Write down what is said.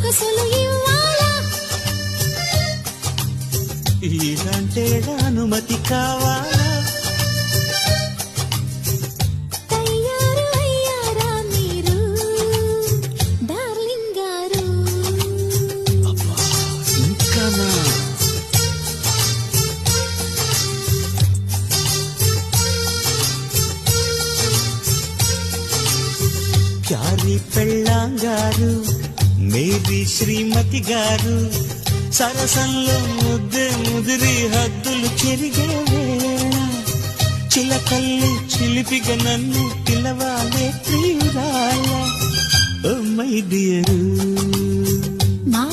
సొగసులు ఇవ్వాలా ఇలాంటి అనుమతి కావాలా తయారు అయ్యారా మీరు డార్లింగ్ గారు ఇంకానా ప్యారి పెళ్ళాంగారు మేరీ శ్రీమతి గారు సరసంలో ముద్దే ముదిరి హద్దులు చెరిగే వేళ చిలకల్లి చిలిపిగా నన్ను పిలవాలే ప్రియురాల ఓ మై డియర్ మా